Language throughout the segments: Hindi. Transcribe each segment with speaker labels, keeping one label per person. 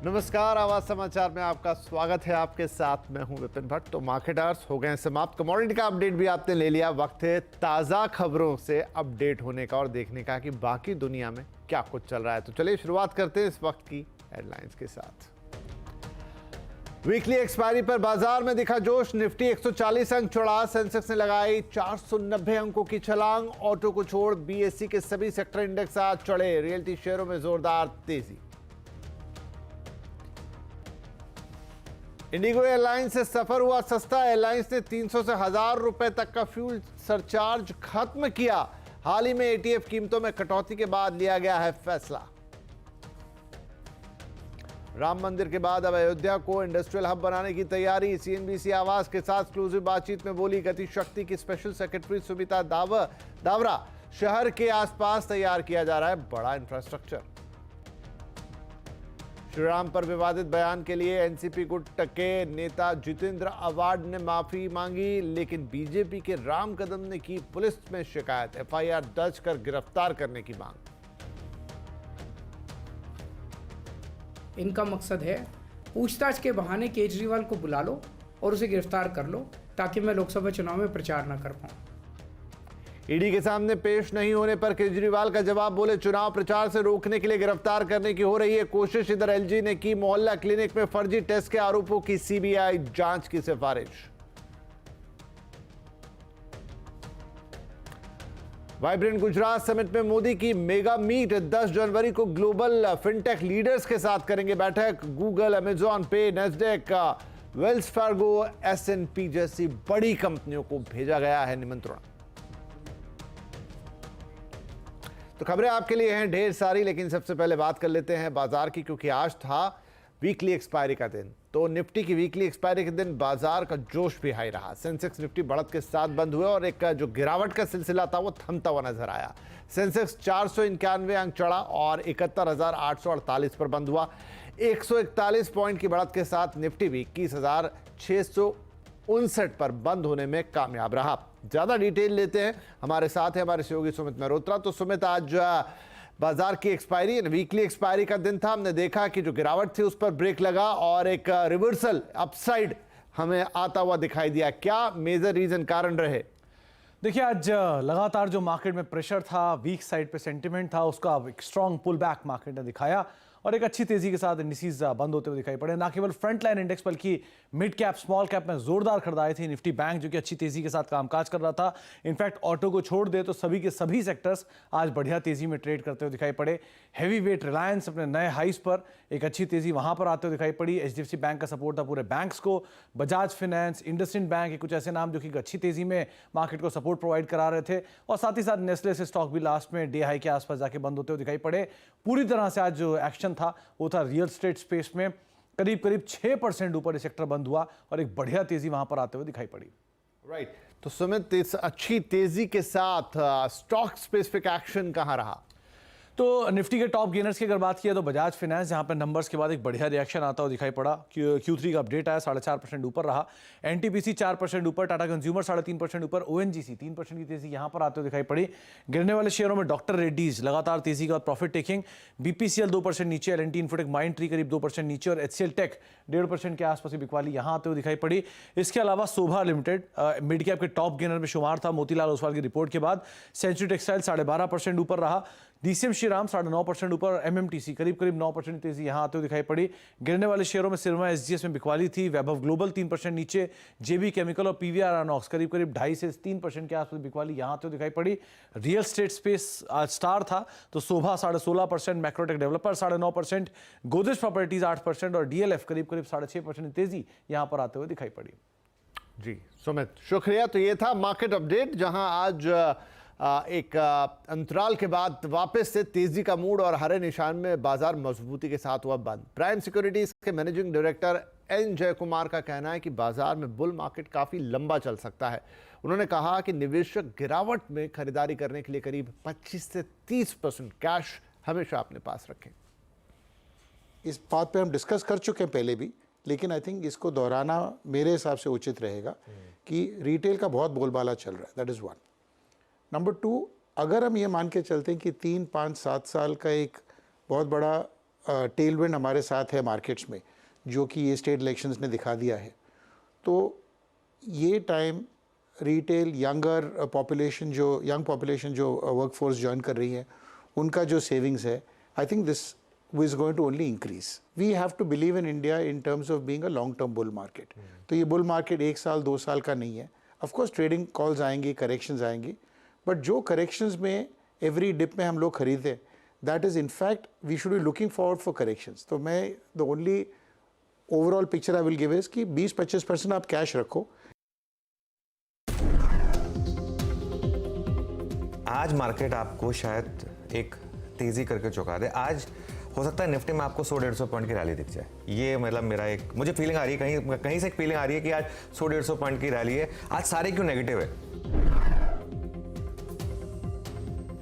Speaker 1: नमस्कार, आवाज समाचार में आपका स्वागत है। आपके साथ मैं हूं विपिन भट्ट। तो मार्केट आवर्स हो गए समाप्त, कमोडिटी का अपडेट भी आपने ले लिया। वक्त है ताज़ा खबरों से अपडेट होने का और देखने का कि बाकी दुनिया में क्या कुछ चल रहा है। तो चलिए शुरुआत करते हैं इस वक्त की हेडलाइंस के साथ। वीकली एक्सपायरी पर बाजार में दिखा जोश। निफ्टी 140 अंक चढ़ा, सेंसेक्स ने लगाई 490 अंकों की छलांग। ऑटो को छोड़ बीएसई के सभी सेक्टर इंडेक्स आज चढ़े। रियल्टी शेयरों में जोरदार तेजी। इंडिगो एयरलाइंस से सफर हुआ सस्ता। एयरलाइंस ने 300 से 1000 रुपए तक का फ्यूल सरचार्ज खत्म किया। हाल ही में एटीएफ कीमतों में कटौती के बाद लिया गया है फैसला। राम मंदिर के बाद अब अयोध्या को इंडस्ट्रियल हब बनाने की तैयारी। सीएनबीसी आवास के साथ एक्सक्लूसिव बातचीत में बोली गति शक्ति की स्पेशल सेक्रेटरी सुमिता दावरा। शहर के आसपास तैयार किया जा रहा है बड़ा इंफ्रास्ट्रक्चर। श्रीराम पर विवादित बयान के लिए एनसीपी गुट के नेता जितेंद्र अवार्ड ने माफी मांगी, लेकिन बीजेपी के राम कदम ने की पुलिस में शिकायत। एफआईआर दर्ज कर गिरफ्तार करने की मांग।
Speaker 2: इनका मकसद है पूछताछ के बहाने केजरीवाल को बुला लो और उसे गिरफ्तार कर लो ताकि मैं लोकसभा चुनाव में प्रचार न कर पाऊं।
Speaker 1: ईडी के सामने पेश नहीं होने पर केजरीवाल का जवाब। बोले चुनाव प्रचार से रोकने के लिए गिरफ्तार करने की हो रही है कोशिश। इधर एलजी ने की मोहल्ला क्लिनिक में फर्जी टेस्ट के आरोपों की सीबीआई जांच की सिफारिश। वाइब्रेंट गुजरात समिट में मोदी की मेगा मीट। 10 जनवरी को ग्लोबल फिनटेक लीडर्स के साथ करेंगे बैठक। गूगल, अमेजॉन पे, नेस्डेक, वेल्स फार्गो, एसएनपी जैसी बड़ी कंपनियों को भेजा गया है निमंत्रण। तो खबरें आपके लिए हैं ढेर सारी, लेकिन सबसे पहले बात कर लेते हैं बाजार की, क्योंकि आज था वीकली एक्सपायरी का दिन। तो निफ्टी की वीकली एक्सपायरी के दिन बाजार का जोश भी हाई रहा। सेंसेक्स निफ्टी बढ़त के साथ बंद हुए और एक जो गिरावट का सिलसिला था वो थमता हुआ नजर आया। सेंसेक्स 491 अंक चढ़ा और 71,848 पर बंद हुआ। 141 पॉइंट की बढ़त के साथ निफ्टी भी 21,659 पर बंद होने में कामयाब रहा। ज्यादा डिटेल लेते हैं, हमारे साथ है हमारे सहयोगी सुमित मेहरोत्रा। तो सुमित, आज बाजार की एक्सपायरी, वीकली एक्सपायरी का दिन था। हमने देखा कि जो गिरावट थी उस पर ब्रेक लगा और एक रिवर्सल अपसाइड हमें आता हुआ दिखाई दिया। क्या मेजर रीजन, कारण रहे?
Speaker 3: देखिए, आज लगातार जो मार्केट में प्रेशर था, वीक साइड पे सेंटिमेंट था, उसका एक स्ट्रॉन्ग पुल बैक मार्केट ने दिखाया और एक अच्छी तेजी के साथ इंडिसेस बंद होते हुए दिखाई पड़े। ना केवल फ्रंट लाइन इंडेक्स बल्कि मिड कैप, स्मॉल कैप में जोरदार खरीदारी थी। निफ्टी बैंक जो कि अच्छी तेजी के साथ कामकाज कर रहा था। इनफैक्ट ऑटो को छोड़ दे तो सभी के सभी सेक्टर्स आज बढ़िया तेजी में ट्रेड करते हुए दिखाई पड़े। हैवी वेट रिलायंस अपने नए हाइस पर, एक अच्छी तेजी वहां पर आते हुए दिखाई पड़ी। एचडीएफसी बैंक का सपोर्ट था पूरे बैंक्स को। बजाज फाइनेंस, इंडसइंड बैंक, कुछ ऐसे नाम जो कि अच्छी तेजी में मार्केट को सपोर्ट प्रोवाइड करा रहे थे। और साथ ही साथ नेस्ले से स्टॉक भी लास्ट में डे हाई के आसपास जाके बंद होते हुए दिखाई पड़े। पूरी तरह से आज जो एक्शन था वो था रियल एस्टेट स्पेस में। करीब 6% ऊपर ये सेक्टर बंद हुआ और एक बढ़िया तेजी वहां पर आते हुए दिखाई पड़ी।
Speaker 1: राइट। तो सुमित, इस अच्छी तेजी के साथ स्टॉक स्पेसिफिक एक्शन कहां रहा?
Speaker 3: तो निफ्टी के टॉप गेनर्स की अगर बात किया तो बजाज फाइनेंस, जहां पर नंबर्स के बाद एक बढ़िया रिएक्शन आता हुआ दिखाई पड़ा। Q3 का अपडेट आया, 4.5% ऊपर रहा। एनटीपीसी 4% ऊपर, टाटा कंज्यूमर 3.5% ऊपर, ओएनजीसी 3% की तेजी यहां पर आते हुए दिखाई पड़ी। गिरने वाले शेयरों में डॉक्टर रेड्डीज लगातार तेजी का प्रॉफिट टेकिंग। बीपीसीएल 2% नीचे, एल&टी इन्फोटेक माइंडट्री करीब 2% नीचे और एचसीएल टेक 1.5% के आसपास की बिकवाली यहां आते हुए दिखाई पड़ी। इसके अलावा शोभा लिमिटेड मिड कैप के टॉप गेनर में शुमार था मोतीलाल ओसवाल की रिपोर्ट के बाद। सेंचुरी टेक्सटाइल 12.5% ऊपर रहा। डीसीएम श्रीराम 9.5% ऊपर। एमएमटीसी करीब 9% तेजी यहां आते हुए दिखाई पड़ी। गिरने वाले शेयरों में सिरमा एसजीएस में बिकवाली थी। वैभव ग्लोबल 3% नीचे। जेबी केमिकल और पीवीआर आनॉक्स करीब 2.5 से 3% के आसपास बिकवाली यहां आते हुए दिखाई पड़ी। रियल एस्टेट स्पेस आज स्टार था, तो शोभा 16.5%, मैक्रोटेक डेवलपर 9.5%, गोदरेज प्रॉपर्टीज 8% और डीएलएफ करीब 6.5% तेजी यहां पर आते हुए दिखाई पड़ी।
Speaker 1: जी सुमित, शुक्रिया। तो ये था मार्केट अपडेट, जहां आज एक अंतराल के बाद वापस से तेजी का मूड और हरे निशान में बाजार मजबूती के साथ हुआ बंद। प्राइम सिक्योरिटीज के मैनेजिंग डायरेक्टर एन जयकुमार का कहना है कि बाजार में बुल मार्केट काफी लंबा चल सकता है। उन्होंने कहा कि निवेशक गिरावट में खरीदारी करने के लिए करीब 25 से 30% कैश हमेशा अपने पास रखें।
Speaker 4: इस बात पे हम डिस्कस कर चुके हैं पहले भी, लेकिन आई थिंक इसको दोहराना मेरे हिसाब से उचित रहेगा कि रिटेल का बहुत बोलबाला चल रहा है, that is one. Number two, अगर हम ये मान के चलते हैं कि 3, 5, 7 साल का एक बहुत बड़ा टेलविंड हमारे साथ है मार्केट्स में, जो कि ये स्टेट इलेक्शंस ने दिखा दिया है। तो ये टाइम रिटेल यंग पॉपुलेशन जो वर्कफोर्स ज्वाइन कर रही है, उनका जो सेविंग्स है, I think this is going to only increase. We have to believe in India in terms of being a long-term bull market. तो ये bull market 1 साल 2 साल का नहीं है. Of course trading calls आएंगी, corrections आएंगी, but जो corrections में every dip में हम लोग खरीदे, that is in fact we should be looking forward for corrections. तो मैं the only overall picture I will give is कि 20-25% आप cash रखो.
Speaker 5: आज मार्केट आपको शायद एक तेजी करके चुका दे। आज हो सकता है निफ्टी में आपको 100-150 पॉइंट की रैली दिख जाए। ये मतलब मेरा एक मुझे फीलिंग आ रही है, कहीं से एक फीलिंग आ रही है कि आज 100-150 पॉइंट की रैली है। आज सारे क्यों नेगेटिव है?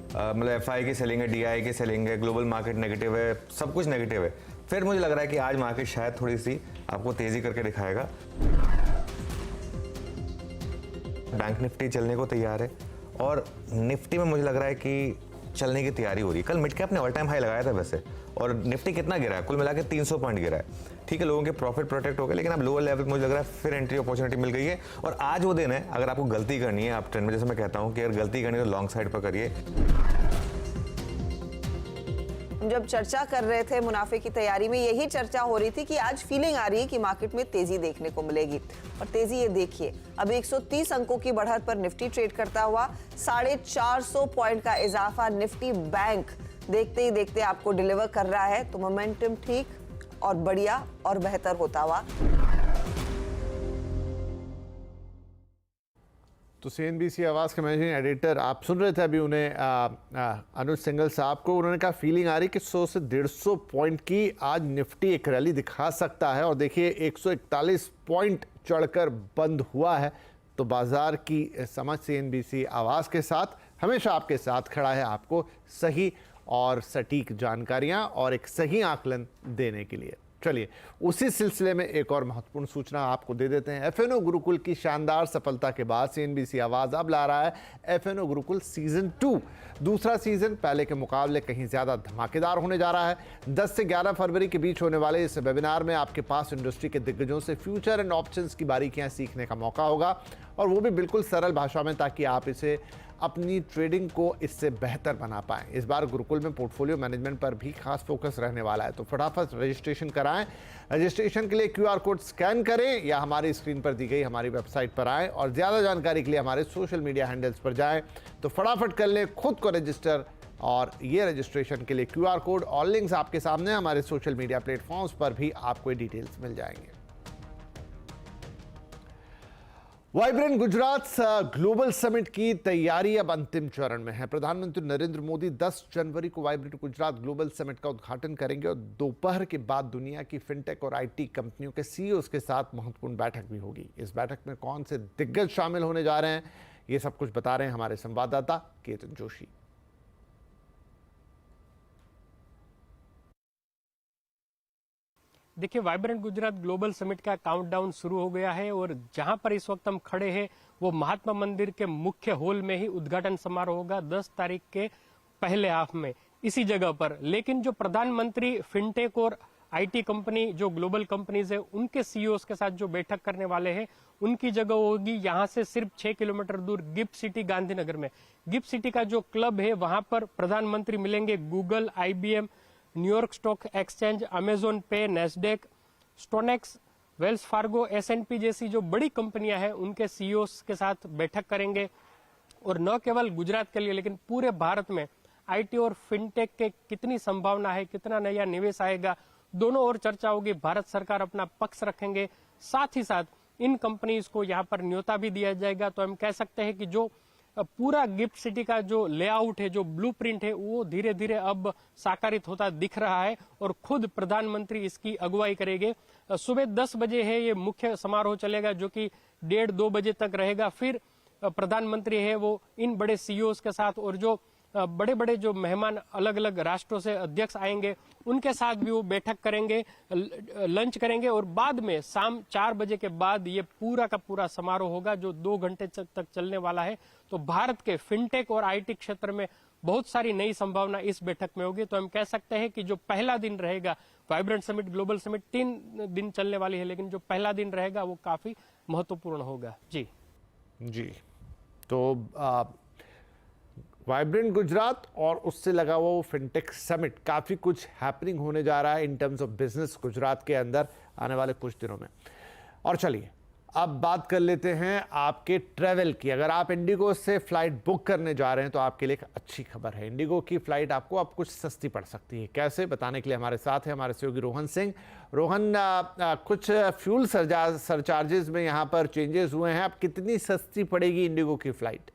Speaker 5: मतलब एफआई की सेलिंग है, डीआई की सेलिंग है, ग्लोबल मार्केट नेगेटिव है, सब कुछ नेगेटिव है। फिर मुझे लग रहा है कि आज मार्केट शायद थोड़ी सी आपको तेजी करके दिखाएगा। बैंक निफ्टी चलने को तैयार है और निफ्टी में मुझे लग रहा है कि चलने की तैयारी हो रही है। कल मिड कैप ने ऑल टाइम हाई लगाया था वैसे, और निफ्टी कितना गिरा है? कुल मिला के 300 पॉइंट गिरा है। ठीक है, लोगों के प्रॉफिट प्रोटेक्ट हो गए, लेकिन अब लोअर लेवल मुझे लग रहा है फिर एंट्री अपॉर्चुनिटी मिल गई है। और आज वो दिन है, अगर आपको गलती करनी है, आप ट्रेंड में, जैसे मैं कहता हूँ कि अगर गलती करनी है तो लॉन्ग साइड पर करिए।
Speaker 6: जब चर्चा कर रहे थे मुनाफे की तैयारी में, यही चर्चा हो रही थी कि आज फीलिंग आ रही है कि मार्केट में तेजी देखने को मिलेगी। और तेजी ये देखिए, अब 130 अंकों की बढ़त पर निफ्टी ट्रेड करता हुआ 450 पॉइंट का इजाफा निफ्टी बैंक देखते ही देखते आपको डिलीवर कर रहा है। तो मोमेंटम ठीक और बढ़िया और बेहतर होता हुआ।
Speaker 1: तो CNBC आवाज़ के मैनेजिंग एडिटर आप सुन रहे थे अभी उन्हें, अनुज सिंघल साहब को। उन्होंने कहा फीलिंग आ रही कि 100 से 150 पॉइंट की आज निफ्टी एक रैली दिखा सकता है। और देखिए 141 पॉइंट चढ़कर बंद हुआ है। तो बाजार की समझ CNBC आवाज़ के साथ हमेशा आपके साथ खड़ा है, आपको सही और सटीक जानकारियां और एक सही आकलन देने के लिए। चलिए उसी सिलसिले में एक और महत्वपूर्ण सूचना आपको दे देते हैं। FNO गुरुकुल की शानदार सफलता के बाद CNBC आवाज़ अब ला रहा है FNO गुरुकुल सीजन 2। दूसरा सीजन पहले के मुकाबले कहीं ज़्यादा धमाकेदार होने जा रहा है। 10 से 11 फरवरी के बीच होने वाले इस वेबिनार में आपके पास इंडस्ट्री के दिग्गजों से फ्यूचर एंड ऑप्शंस की बारीकियां सीखने का मौका होगा, और वो भी बिल्कुल सरल भाषा में, ताकि आप इसे अपनी ट्रेडिंग को इससे बेहतर बना पाएं। इस बार गुरुकुल में पोर्टफोलियो मैनेजमेंट पर भी खास फोकस रहने वाला है। तो फटाफट रजिस्ट्रेशन कराएं। रजिस्ट्रेशन के लिए QR कोड स्कैन करें या हमारी स्क्रीन पर दी गई हमारी वेबसाइट पर आएं, और ज़्यादा जानकारी के लिए हमारे सोशल मीडिया हैंडल्स पर जाएं। तो फटाफट कर लें, खुद को रजिस्टर। और ये रजिस्ट्रेशन के लिए QR कोड और लिंक्स आपके सामने, हमारे सोशल मीडिया प्लेटफॉर्म्स पर भी आपको डिटेल्स मिल जाएंगे। वाइब्रेंट गुजरात ग्लोबल समिट की तैयारी अब अंतिम चरण में है। प्रधानमंत्री नरेंद्र मोदी 10 जनवरी को वाइब्रेंट गुजरात ग्लोबल समिट का उद्घाटन करेंगे, और दोपहर के बाद दुनिया की फिनटेक और IT कंपनियों के CEOs के साथ महत्वपूर्ण बैठक भी होगी। इस बैठक में कौन से दिग्गज शामिल होने जा रहे हैं, ये सब कुछ बता रहे हैं हमारे संवाददाता केतन जोशी।
Speaker 7: देखिए, वाइब्रेंट गुजरात ग्लोबल समिट का काउंटडाउन शुरू हो गया है, और जहां पर इस वक्त हम खड़े हैं वो महात्मा मंदिर के मुख्य हॉल में ही उद्घाटन समारोह होगा 10 तारीख के पहले हाफ में इसी जगह पर। लेकिन जो प्रधानमंत्री फिनटेक और IT कंपनी, जो ग्लोबल कंपनीज है, उनके CEOs के साथ जो बैठक करने वाले हैं, उनकी जगह होगी यहां से सिर्फ 6 किलोमीटर दूर गिफ्ट सिटी गांधीनगर में। गिफ्ट सिटी का जो क्लब है वहां पर प्रधानमंत्री मिलेंगे Google, IBM, New York stock exchange, Amazon पे, नेस्डेक, स्टोनेक्स, वेल्स फार्गो, S&P जैसी जो बड़ी कंपनियां हैं उनके CEOs के साथ बैठक करेंगे। और न केवल गुजरात के लिए लेकिन पूरे भारत में IT और फिनटेक के कितनी संभावना है, कितना नया निवेश आएगा, दोनों ओर चर्चा होगी। भारत सरकार अपना पक्ष रखेंगे, साथ ही साथ इन कंपनीज को यहाँ पर न्योता भी दिया जाएगा। तो हम कह सकते हैं कि जो पूरा गिफ्ट सिटी का जो लेआउट है, जो ब्लूप्रिंट है, वो धीरे धीरे अब साकारित होता दिख रहा है, और खुद प्रधानमंत्री इसकी अगुवाई करेंगे। सुबह 10 बजे है ये मुख्य समारोह चलेगा, जो कि 1:30-2 बजे तक रहेगा। फिर प्रधानमंत्री है वो इन बड़े CEOs के साथ और जो बड़े बड़े जो मेहमान अलग अलग राष्ट्रों से अध्यक्ष आएंगे उनके साथ भी वो बैठक करेंगे, लंच करेंगे और बाद में शाम 4 बजे के बाद ये पूरा का पूरा समारोह होगा जो 2 घंटे तक चलने वाला है। तो भारत के फिनटेक और आईटी क्षेत्र में बहुत सारी नई संभावना इस बैठक में होगी। तो हम कह सकते हैं कि जो पहला दिन रहेगा वाइब्रेंट समिट, ग्लोबल समिट 3 दिन चलने वाली है, लेकिन जो पहला दिन रहेगा वो काफी महत्वपूर्ण होगा। जी
Speaker 1: तो वाइब्रेंट गुजरात और उससे लगा हुआ वो फिनटेक समिट, काफ़ी कुछ हैपनिंग होने जा रहा है in terms of business Gujarat के अंदर आने वाले कुछ दिनों में। और चलिए अब बात कर लेते हैं आपके ट्रैवल की। अगर आप इंडिगो से फ्लाइट बुक करने जा रहे हैं तो आपके लिए एक अच्छी खबर है। इंडिगो की फ्लाइट आपको अब कुछ सस्ती पड़ सकती है। कैसे, बताने के लिए हमारे साथ है हमारे सहयोगी रोहन सिंह। रोहन, कुछ फ्यूल सरचार्जेस में यहाँ पर चेंजेस हुए हैं, अब कितनी सस्ती पड़ेगी इंडिगो की फ्लाइट?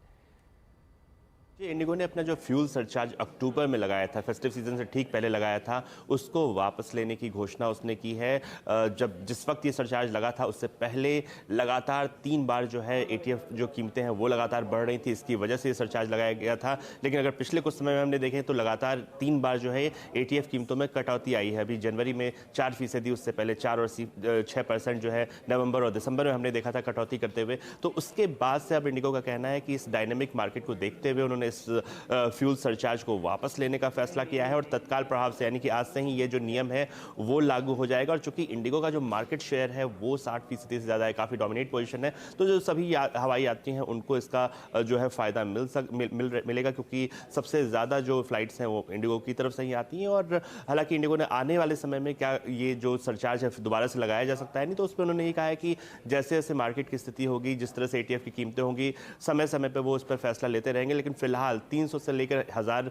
Speaker 8: इंडिगो ने अपना जो फ्यूल सरचार्ज अक्टूबर में लगाया था, फेस्टिव सीजन से ठीक पहले लगाया था, उसको वापस लेने की घोषणा उसने की है। जब जिस वक्त ये सरचार्ज लगा था उससे पहले लगातार 3 बार जो है एटीएफ जो कीमतें हैं वो लगातार बढ़ रही थी, इसकी वजह से ये सरचार्ज लगाया गया था। लेकिन अगर पिछले कुछ समय में हमने देखें तो लगातार 3 बार जो है एटीएफ कीमतों में कटौती आई है। अभी जनवरी में 4%, उससे पहले 4 और 6% जो है नवंबर और दिसंबर में हमने देखा था कटौती करते हुए। तो उसके बाद से अब इंडिगो का कहना है कि इस डायनेमिक मार्केट को देखते हुए उन्होंने इस फ्यूल सरचार्ज को वापस लेने का फैसला किया है और तत्काल प्रभाव से यानी कि आज से ही ये जो नियम है वो लागू हो जाएगा। और चूंकि इंडिगो का जो मार्केट शेयर है वो 60% से ज़्यादा है, काफ़ी डोमिनेट पोजीशन है, तो जो सभी हवाई यात्री हैं उनको इसका जो है फ़ायदा मिलेगा, क्योंकि सबसे ज़्यादा जो फ्लाइट्स हैं वो इंडिगो की तरफ से ही आती हैं। और हालांकि इंडिगो ने आने वाले समय में क्या ये जो सरचार्ज है दोबारा से लगाया जा सकता है, नहीं तो उस पर उन्होंने ये कहा है कि जैसे जैसे मार्केट की स्थिति होगी, जिस तरह से एटीएफ की कीमतें होंगी, समय समय पर वो उस पर फैसला लेते रहेंगे। लेकिन फिलहाल 300 से लेकर 1000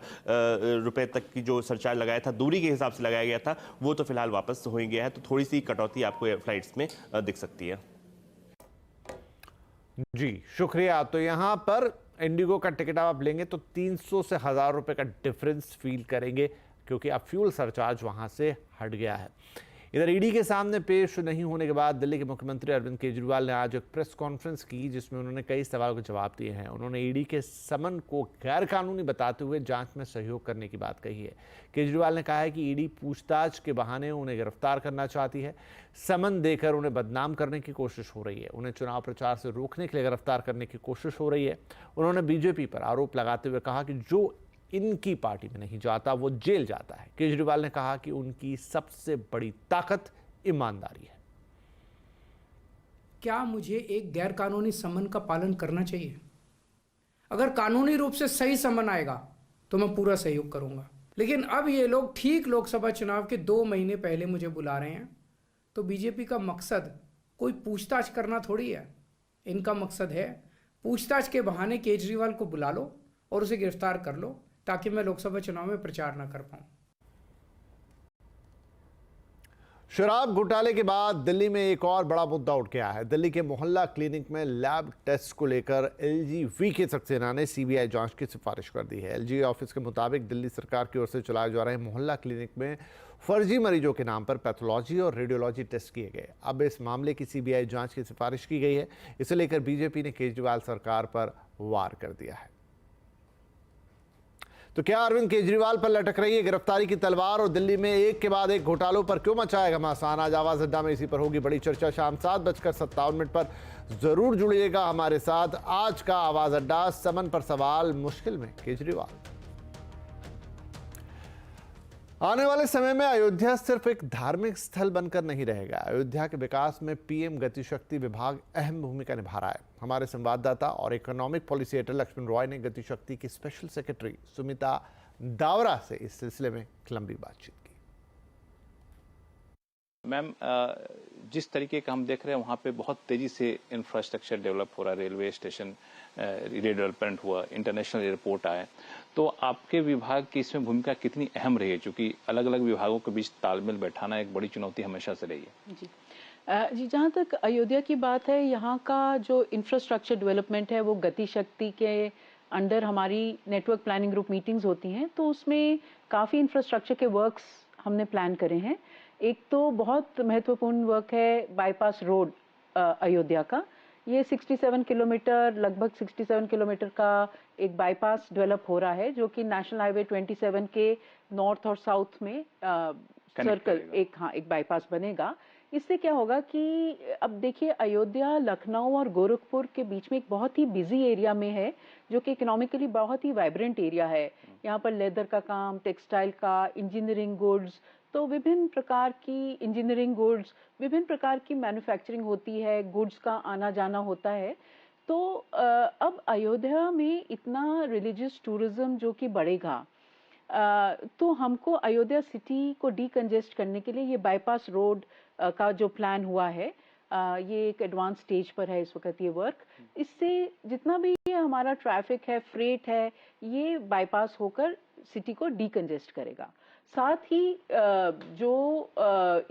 Speaker 8: रुपए तक की जो सरचार्ज लगाया था, दूरी के हिसाब से लगाया गया था, वो तो फिलहाल वापस हो ही गया है। तो थोड़ी सी कटौती आपको फ्लाइट्स में दिख सकती है।
Speaker 1: जी शुक्रिया। तो यहाँ पर इंडिगो का टिकट आप लेंगे तो 300 से 1000 रुपए का डिफरेंस फील करेंगे, क्योंकि अब फ्यूल सरचार्ज वहां से हट गया है। इधर ईडी के सामने पेश नहीं होने के बाद दिल्ली के मुख्यमंत्री अरविंद केजरीवाल ने आज एक प्रेस कॉन्फ्रेंस की, जिसमें उन्होंने कई सवालों के जवाब दिए हैं। उन्होंने ईडी के समन को गैरकानूनी बताते हुए जांच में सहयोग करने की बात कही है। केजरीवाल ने कहा है कि ईडी पूछताछ के बहाने उन्हें गिरफ्तार करना चाहती है, समन देकर उन्हें बदनाम करने की कोशिश हो रही है, उन्हें चुनाव प्रचार से रोकने के लिए गिरफ्तार करने की कोशिश हो रही है। उन्होंने बीजेपी पर आरोप लगाते हुए कहा कि जो इनकी पार्टी में नहीं जाता वो जेल जाता है। केजरीवाल ने कहा कि उनकी सबसे बड़ी ताकत ईमानदारी है।
Speaker 2: क्या मुझे एक गैर कानूनी समन का पालन करना चाहिए? अगर कानूनी रूप से सही समन आएगा तो मैं पूरा सहयोग करूंगा। लेकिन अब ये लोग ठीक लोकसभा चुनाव के 2 महीने पहले मुझे बुला रहे हैं, तो बीजेपी का मकसद कोई पूछताछ करना थोड़ी है। इनका मकसद है पूछताछ के बहाने केजरीवाल को बुला लो और उसे गिरफ्तार कर लो, ताकि मैं लोकसभा चुनाव में प्रचार ना कर पाऊं।
Speaker 1: शराब घोटाले के बाद दिल्ली में एक और बड़ा मुद्दा उठ गया है। दिल्ली के मोहल्ला क्लिनिक में लैब टेस्ट को लेकर एलजी वीके सक्सेना ने सीबीआई जांच की सिफारिश कर दी है। एलजी ऑफिस के मुताबिक दिल्ली सरकार की ओर से चलाए जा रहे मोहल्ला क्लिनिक में फर्जी मरीजों के नाम पर पैथोलॉजी और रेडियोलॉजी टेस्ट किए गए। अब इस मामले की सीबीआई जांच की सिफारिश की गई है। इसे लेकर बीजेपी ने केजरीवाल सरकार पर वार कर दिया है। तो क्या अरविंद केजरीवाल पर लटक रही है गिरफ्तारी की तलवार, और दिल्ली में एक के बाद एक घोटालों पर क्यों मचाएगा घमासान? आज आवाज अड्डा में इसी पर होगी बड़ी चर्चा। शाम 7:57 पर जरूर जुड़िएगा हमारे साथ। आज का आवाज अड्डा, समन पर सवाल, मुश्किल में केजरीवाल। आने वाले समय में अयोध्या सिर्फ एक धार्मिक स्थल बनकर नहीं रहेगा। अयोध्या के विकास में पीएम गतिशक्ति विभाग अहम भूमिका निभा रहा है। हमारे संवाददाता और इकोनॉमिक पॉलिसिएटर लक्ष्मण रॉय ने गतिशक्ति की स्पेशल सेक्रेटरी सुमिता दावरा से इस सिलसिले में लंबी बातचीत की।
Speaker 9: मैम, जिस तरीके का हम देख रहे हैं वहाँ पे बहुत तेजी से इंफ्रास्ट्रक्चर डेवलप हो रहा है। रेलवे स्टेशन रीडेवलपमेंट हुआ, इंटरनेशनल एयरपोर्ट आए, तो आपके विभाग की इसमें भूमिका कितनी अहम रही है? क्योंकि अलग अलग विभागों के बीच तालमेल बैठाना एक बड़ी चुनौती हमेशा से रही है।
Speaker 10: जी, जहाँ तक अयोध्या की बात है, यहाँ का जो इंफ्रास्ट्रक्चर डेवलपमेंट है वो गतिशक्ति के अंडर हमारी नेटवर्क प्लानिंग ग्रुप मीटिंग्स होती हैं, तो उसमें काफ़ी इंफ्रास्ट्रक्चर के वर्क्स हमने प्लान करे हैं। एक तो बहुत महत्वपूर्ण वर्क है बाईपास रोड अयोध्या का, ये 67 किलोमीटर, लगभग 67 किलोमीटर का एक बाईपास डेवलप हो रहा है, जो कि नेशनल हाईवे 27 के नॉर्थ और साउथ में सर्कल एक बाईपास बनेगा। इससे क्या होगा कि अब देखिए, अयोध्या, लखनऊ और गोरखपुर के बीच में एक बहुत ही बिजी एरिया में है, जो कि इकोनॉमिकली बहुत ही वाइब्रेंट एरिया है। यहाँ पर लेदर का काम, टेक्सटाइल का, इंजीनियरिंग गुड्स, तो विभिन्न प्रकार की इंजीनियरिंग गुड्स, विभिन्न प्रकार की मैन्युफैक्चरिंग होती है, गुड्स का आना जाना होता है। तो अब अयोध्या में इतना रिलीजियस टूरिज्म जो कि बढ़ेगा, तो हमको अयोध्या सिटी को डीकंजेस्ट करने के लिए ये बाईपास रोड का जो प्लान हुआ है, ये एक एडवांस स्टेज पर है इस वक्त ये वर्क। इससे जितना भी ये हमारा ट्रैफिक है, फ्रेट है, ये बाईपास होकर सिटी को डीकंजेस्ट करेगा। साथ ही जो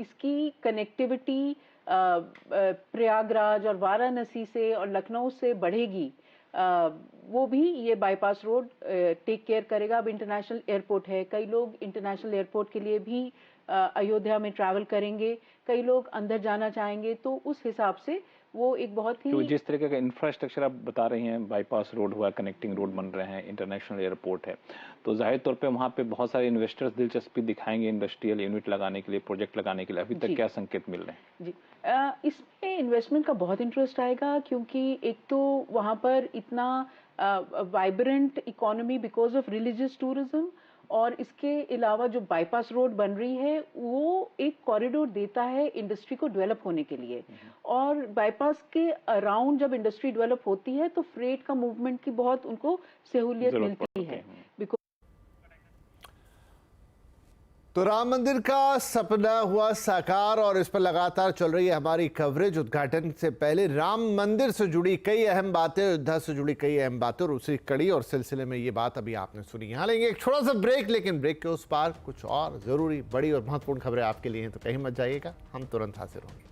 Speaker 10: इसकी कनेक्टिविटी प्रयागराज और वाराणसी से और लखनऊ से बढ़ेगी, वो भी ये बाईपास रोड टेक केयर करेगा। अब इंटरनेशनल एयरपोर्ट है, कई लोग इंटरनेशनल एयरपोर्ट के लिए भी अयोध्या में ट्रैवल करेंगे, कई लोग अंदर जाना चाहेंगे, तो उस हिसाब से वो एक बहुत ही,
Speaker 9: तो जिस तरीके का इंफ्रास्ट्रक्चर आप बता रही हैं, बाईपास रोड हुआ, कनेक्टिंग रोड बन रहे हैं, इंटरनेशनल एयरपोर्ट है, तो जाहिर तौर पे वहाँ पे बहुत सारे इन्वेस्टर्स दिलचस्पी दिखाएंगे इंडस्ट्रियल यूनिट लगाने के लिए, प्रोजेक्ट लगाने के लिए। अभी तक क्या संकेत मिल रहे हैं?
Speaker 10: जी, इसमें इन्वेस्टमेंट का बहुत इंटरेस्ट आएगा, क्योंकि एक तो वहाँ पर इतना vibrant economy because of religious tourism, और इसके अलावा जो बाईपास रोड बन रही है वो एक कॉरिडोर देता है इंडस्ट्री को डेवलप होने के लिए। और बाईपास के अराउंड जब इंडस्ट्री डेवलप होती है तो फ्रेट का मूवमेंट की बहुत उनको सहूलियत मिलती है।
Speaker 1: तो राम मंदिर का सपना हुआ साकार और इस पर लगातार चल रही है हमारी कवरेज। उद्घाटन से पहले राम मंदिर से जुड़ी कई अहम बातें, अयोध्या से जुड़ी कई अहम बातें, और उसी कड़ी और सिलसिले में ये बात अभी आपने सुनी। यहाँ लेंगे एक छोटा सा ब्रेक, लेकिन ब्रेक के उस पार कुछ और जरूरी, बड़ी और महत्वपूर्ण खबरें आपके लिए हैं, तो कहीं मत जाइएगा, हम तुरंत हाजिर होंगे।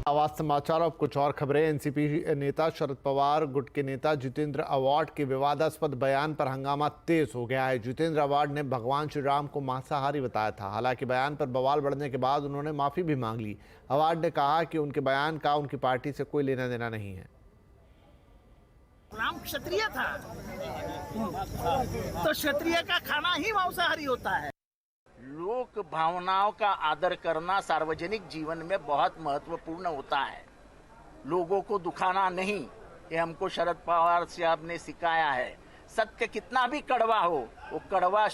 Speaker 1: आवाज समाचार, अब कुछ और खबरें। एनसीपी नेता शरद पवार गुट के नेता जितेंद्र अवार्ड के विवादास्पद बयान पर हंगामा तेज हो गया है। जितेंद्र अवार्ड ने भगवान श्री राम को मांसाहारी बताया था। हालांकि बयान पर बवाल बढ़ने के बाद उन्होंने माफी भी मांग ली। अवार्ड ने कहा कि उनके बयान का उनकी पार्टी से कोई लेना देना नहीं है।
Speaker 11: राम क्षत्रिय था, तो क्षत्रिय का खाना ही मांसाहारी होता है। लोक भावनाओं का आदर करना सार्वजनिक जीवन में बहुत महत्वपूर्ण होता है। लोगों को दुखाना नहीं, ये हमको शरद पवार साहब ने सिखाया है। सत्य कितना भी कड़वा हो, वो कड़वा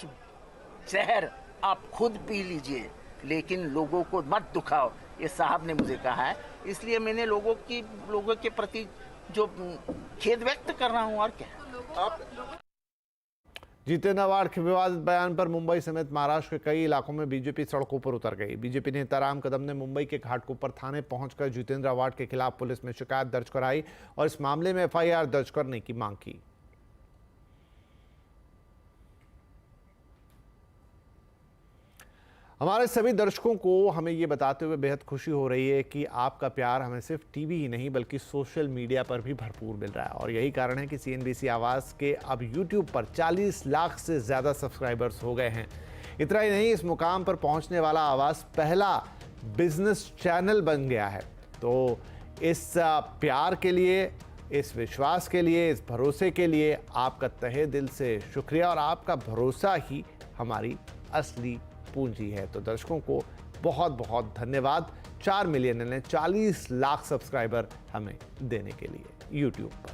Speaker 11: जहर आप खुद पी लीजिए, लेकिन लोगों को मत दुखाओ, ये साहब ने मुझे कहा है। इसलिए मैंने लोगों के प्रति जो खेद व्यक्त कर रहा हूँ। और क्या
Speaker 1: जितेंद्र अवार्ड के विवादित बयान पर मुंबई समेत महाराष्ट्र के कई इलाकों में बीजेपी सड़कों पर उतर गई। बीजेपी नेता राम कदम ने मुंबई के घाटकोपर थाने पहुंचकर जितेंद्र अवार्ड के खिलाफ पुलिस में शिकायत दर्ज कराई और इस मामले में एफआईआर दर्ज करने की मांग की। हमारे सभी दर्शकों को हमें ये बताते हुए बेहद खुशी हो रही है कि आपका प्यार हमें सिर्फ टीवी ही नहीं बल्कि सोशल मीडिया पर भी भरपूर मिल रहा है, और यही कारण है कि सीएनबीसी आवाज़ के अब यूट्यूब पर 40 लाख से ज़्यादा सब्सक्राइबर्स हो गए हैं। इतना ही नहीं, इस मुकाम पर पहुंचने वाला आवाज़ पहला बिजनेस चैनल बन गया है। तो इस प्यार के लिए, इस विश्वास के लिए, इस भरोसे के लिए आपका तहे दिल से शुक्रिया, और आपका भरोसा ही हमारी असली पूंजी है। तो दर्शकों को बहुत बहुत धन्यवाद। 4 मिलियन यानी 40 लाख सब्सक्राइबर हमें देने के लिए यूट्यूब पर।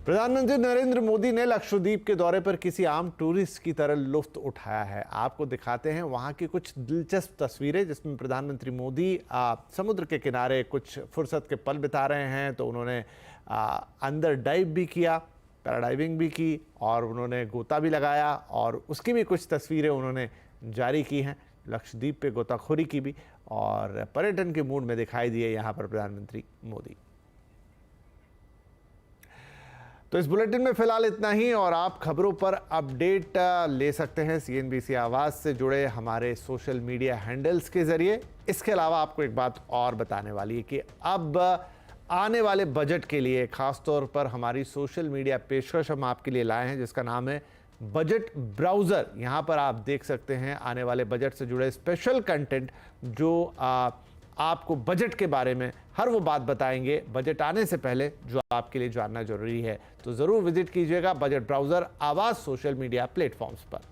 Speaker 1: प्रधानमंत्री नरेंद्र मोदी ने लक्षद्वीप के दौरे पर किसी आम टूरिस्ट की तरह लुत्फ उठाया है। आपको दिखाते हैं वहां की कुछ दिलचस्प तस्वीरें, जिसमें प्रधानमंत्री मोदी समुद्र के किनारे कुछ फुर्सत के पल बिता रहे हैं। तो उन्होंने अंदर डाइव भी किया, पैराडाइविंग भी की, और उन्होंने गोता भी लगाया, और उसकी भी कुछ तस्वीरें उन्होंने जारी की हैं। लक्षद्वीप पे गोताखोरी की भी, और पर्यटन के मूड में दिखाई दिए यहाँ पर प्रधानमंत्री मोदी। तो इस बुलेटिन में फिलहाल इतना ही, और आप खबरों पर अपडेट ले सकते हैं सीएनबीसी आवाज़ से जुड़े हमारे सोशल मीडिया हैंडल्स के जरिए। इसके अलावा आपको एक बात और बताने वाली है कि अब आने वाले बजट के लिए खास तौर पर हमारी सोशल मीडिया पेशकश हम आपके लिए लाए हैं, जिसका नाम है बजट ब्राउज़र। यहाँ पर आप देख सकते हैं आने वाले बजट से जुड़े स्पेशल कंटेंट जो आपको बजट के बारे में हर वो बात बताएंगे बजट आने से पहले जो आपके लिए जानना जरूरी है। तो जरूर विजिट कीजिएगा बजट ब्राउजर आवाज सोशल मीडिया प्लेटफॉर्म्स पर।